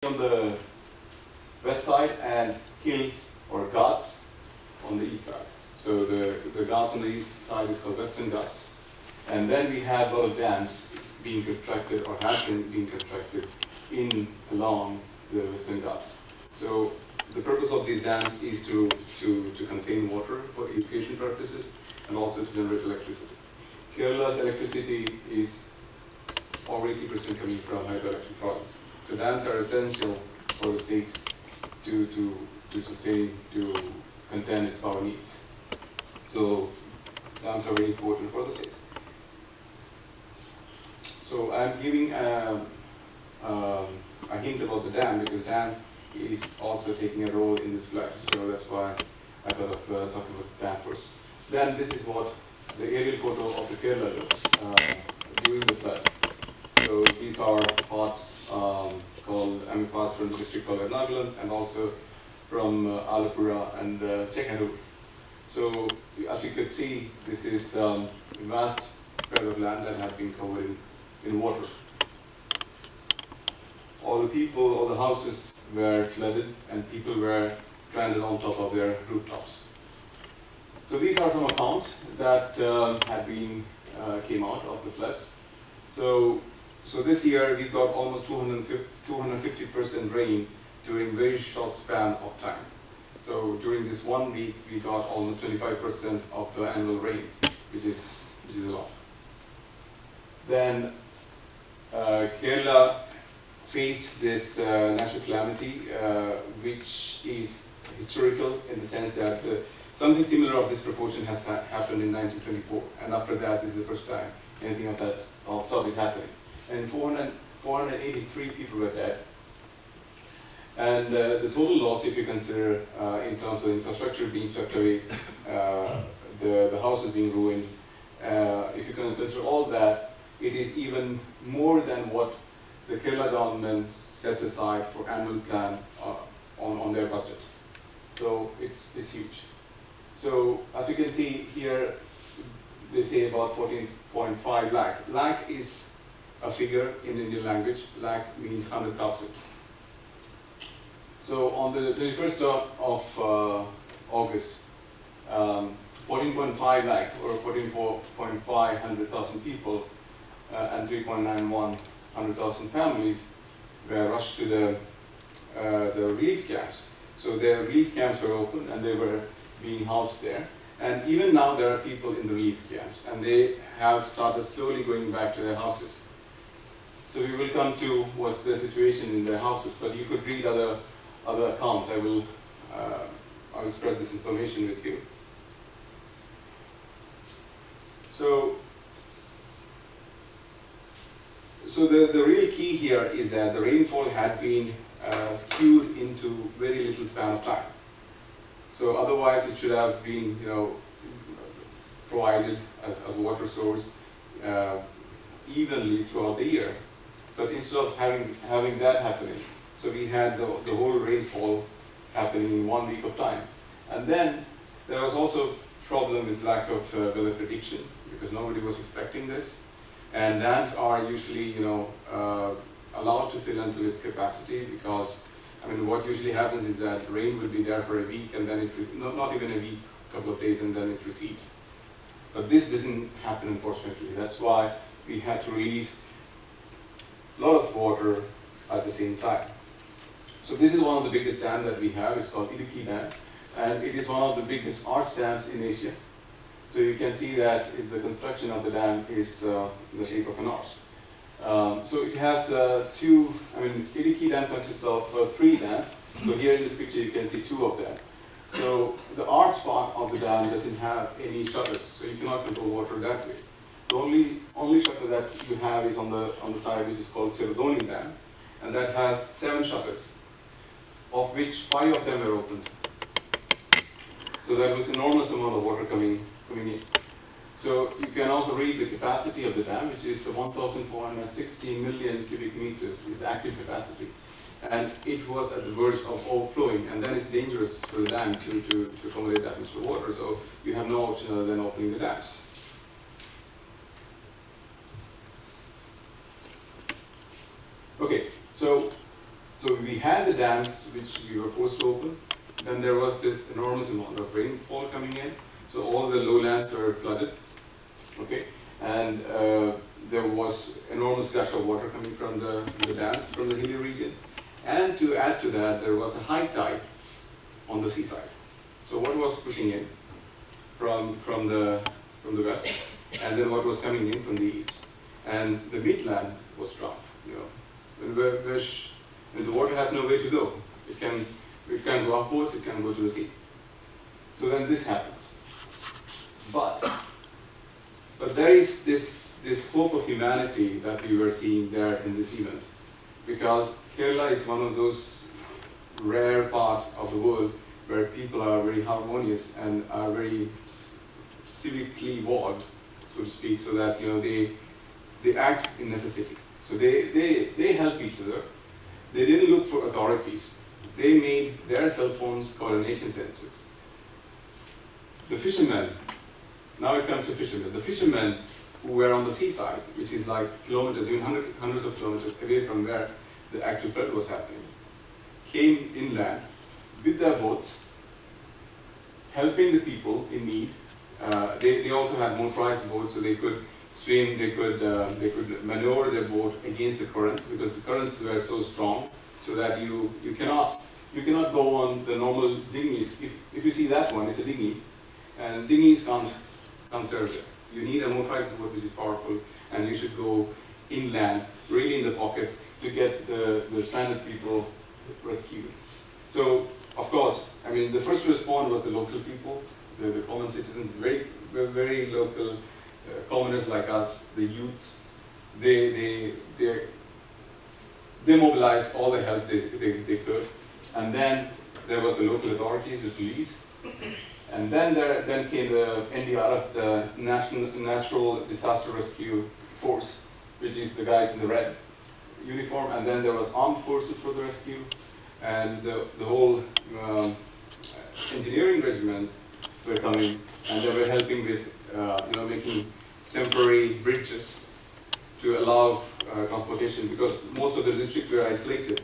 on the west side and hills or ghats on the east side. So the ghats on the east side is called Western Ghats. And then we have a lot of dams being constructed or have been being constructed along the Western Ghats. So the purpose of these dams is to contain water for irrigation purposes and also to generate electricity. Kerala's electricity is over 80% coming from hydroelectric projects. So dams are essential for the state to sustain, to contain its power needs. So dams are very important for the state. So I'm giving a hint about the dam because dam is also taking a role in this flood. So that's why I thought of talking about dam first. Then this is what the aerial photo of the Kerala looks during the flood. So these are parts parts from the district called Ernakulam and also from Alappuzha and Chekkanur. So as you could see, this is a vast spread of land that had been covered in water. All the people, all the houses were flooded and people were stranded on top of their rooftops. So these are some accounts that came out of the floods. So this year we got almost 250% rain during a very short span of time. So during this 1 week we got almost 25% of the annual rain, which is a lot. Then Kerala faced this natural calamity, which is historical in the sense that something similar of this proportion has happened in 1924, and after that this is the first time anything of that sort is happening. And 483 people were dead. And the total loss, if you consider in terms of infrastructure being swept away, the houses being ruined, if you can consider all that, it is even more than what the Kerala government sets aside for annual plan on their budget. So it's huge. So as you can see here, they say about 14.5 lakh. Lakh is a figure in Indian language. Lakh means 100,000. So on the 21st of August, 14.5 lakh or 14.5 people and 3.91 100,000 families were rushed to the relief camps. So their relief camps were open and they were being housed there. And even now there are people in the relief camps and they have started slowly going back to their houses. So we will come to what's the situation in their houses, but you could read other accounts. I will spread this information with you. So the real key here is that the rainfall had been skewed into very little span of time. So otherwise it should have been, provided as a water source evenly throughout the year. But instead of having that happening, so we had the whole rainfall happening in 1 week of time. And then there was also a problem with lack of weather prediction because nobody was expecting this. And dams are usually, allowed to fill into its capacity because, what usually happens is that rain will be there for a week and then not even a week, a couple of days, and then it recedes. But this doesn't happen, unfortunately. That's why we had to release a lot of water at the same time. So this is one of the biggest dams that we have. It's called Idukki Dam, and it is one of the biggest arch dams in Asia. So you can see that the construction of the dam is in the shape of an arch. So it has Idukki Dam consists of 3 dams. So here in this picture you can see 2 of them. So the arch part of the dam doesn't have any shutters, so you cannot control water that way. The only shutter that you have is on the side, which is called Cherudoni Dam, and that has 7 shutters, of which 5 of them were opened. So there was enormous amount of water coming in. So you can also read the capacity of the dam, which is 1,460 million cubic meters is the active capacity. And it was at the verge of overflowing, and then it's dangerous for the dam to accommodate that much water, so you have no option other than opening the dams. Okay, so So we had the dams which we were forced to open. Then there was this enormous amount of rainfall coming in. So all the lowlands were flooded. Okay, and there was enormous gush of water coming from the dams from the hilly region. And to add to that, there was a high tide on the seaside. So what was pushing in from the west, and then what was coming in from the east. And the midland was strong. You know, when the water has no way to go, it can go upwards, it can go to the sea. So then this happens. But there is this hope of humanity that we were seeing there in this event, because Kerala is one of those rare parts of the world where people are very harmonious and are very civically involved, so to speak, so that, you know, they act in necessity. So they help each other. They didn't look for authorities. They made their cell phones coordination centers. The fishermen, now it comes to fishermen. The fishermen who were on the seaside, which is like kilometers, even hundreds of kilometers away from where the actual flood was happening, came inland with their boats, helping the people in need. They also had motorized boats, so they could swim, they could maneuver their boat against the current, because the currents were so strong, so that you cannot go on the normal dinghies. If you see that one, it's a dinghy, and dinghies can't serve it. You need a motorized boat which is powerful, and you should go inland, really in the pockets, to get the stranded people rescued. So, of course, I mean, the first to respond was the local people, the common citizens, very local commoners like us, the youths. They mobilized all the help they could, and then there was the local authorities, the police, and then came the NDRF, the Natural Disaster Rescue Force, which is the guys in the red uniform, and then there was armed forces for the rescue, and the whole engineering regiments were coming, and they were helping with making temporary bridges to allow transportation, because most of the districts were isolated,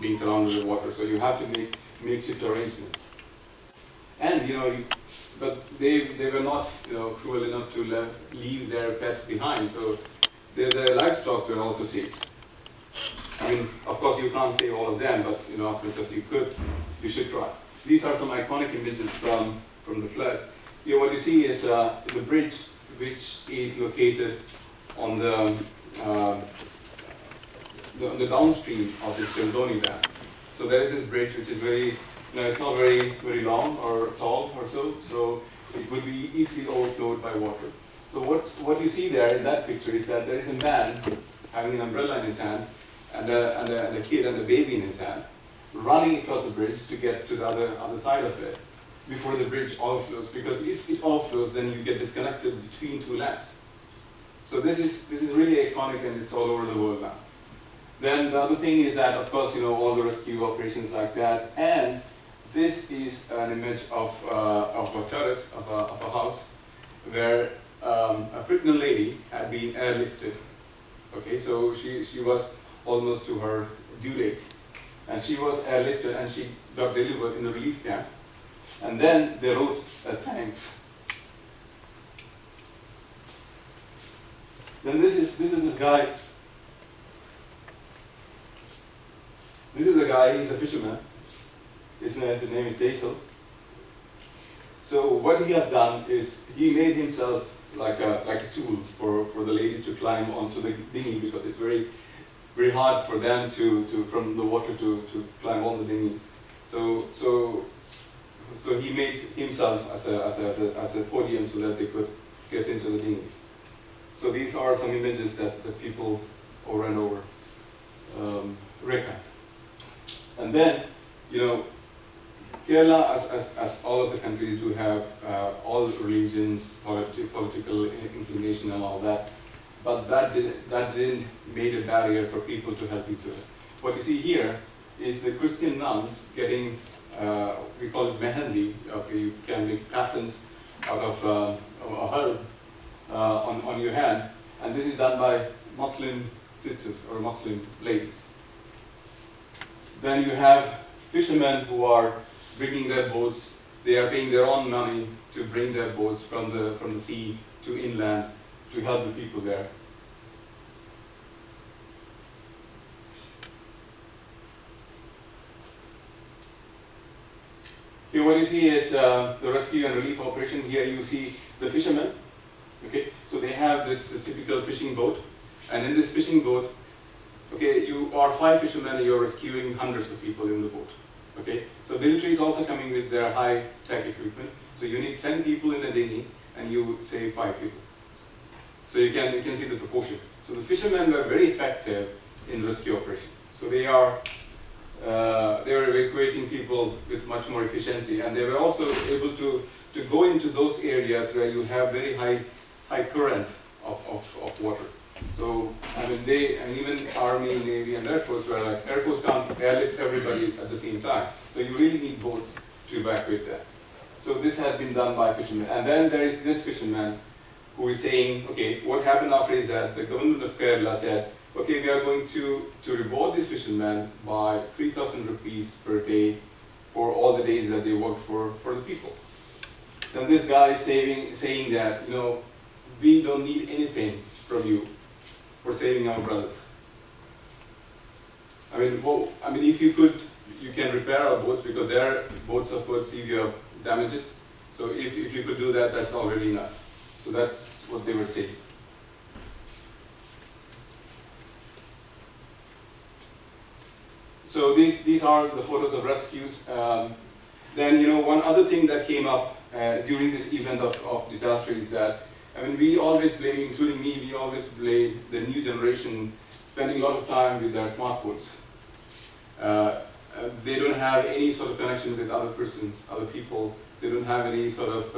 being surrounded with water, so you have to make makeshift arrangements. And but they were not cruel enough to leave their pets behind, so their livestock were also saved. I mean, of course, you can't save all of them, but as much as you could, you should try. These are some iconic images from the flood. Here, what you see is the bridge, which is located on the downstream of the Giuliano Dam. So there is this bridge, which is very, it's not very long or tall or so it would be easily overflowed by water. So what you see there in that picture is that there is a man having an umbrella in his hand, and a kid and a baby in his hand, running across the bridge to get to the other side of it before the bridge overflows, because if it overflows, then you get disconnected between two lands. So this is really iconic, and it's all over the world now. Then the other thing is that, of course, all the rescue operations like that, and this is an image of a terrace of a house where a pregnant lady had been airlifted. Okay, so she was almost to her due date, and she was airlifted, and she got delivered in a relief camp, and then they wrote thanks. Then this is this guy. This is a guy. He's a fisherman. His name is Diesel. So what he has done is he made himself like a stool for the ladies to climb onto the dinghy, because it's very hard for them to from the water to climb on the dinghy. So he made himself as a podium so that they could get into the dinghies. So these are some images that people over and over reckon. And then Kerala, as all of the countries do, have all religions, political inclination, and all that. But that didn't make a barrier for people to help each other. What you see here is the Christian nuns getting, we call it mehendi. Okay, you can make patterns out of a herb on your hand, and this is done by Muslim sisters or Muslim ladies. Then you have fishermen who are bringing their boats. They are paying their own money to bring their boats from the sea to inland to help the people there. Here what you see is the rescue and relief operation. Here you see the fishermen. Okay, so they have this typical fishing boat, and in this fishing boat, okay, you are 5 fishermen and you're rescuing hundreds of people in the boat. Okay, so military is also coming with their high-tech equipment. So you need 10 people in a dinghy, and you save 5 people. So you can see the proportion. So the fishermen were very effective in rescue operation. So they were evacuating people with much more efficiency, and they were also able to go into those areas where you have very high current of water. So I mean, even Army, Navy, and Air Force were like, Air Force can't airlift everybody at the same time. So you really need boats to evacuate that. So this had been done by fishermen. And then there is this fisherman who is saying, okay, what happened after is that the government of Kerala said, okay, we are going to reward these fishermen by 3,000 rupees per day for all the days that they worked for the people. Then this guy is saying that, you know, we don't need anything from you for saving our brothers. I mean, if you could, you can repair our boats because their boats suffered severe damages. So if you could do that, that's already enough. So that's what they were saying. So these are the photos of rescues. Then, you know, one other thing that came up during this event of disaster is that, I mean, we always blame, including me, we always blame the new generation spending a lot of time with their smartphones. They don't have any sort of connection with other persons, other people. They don't have any sort of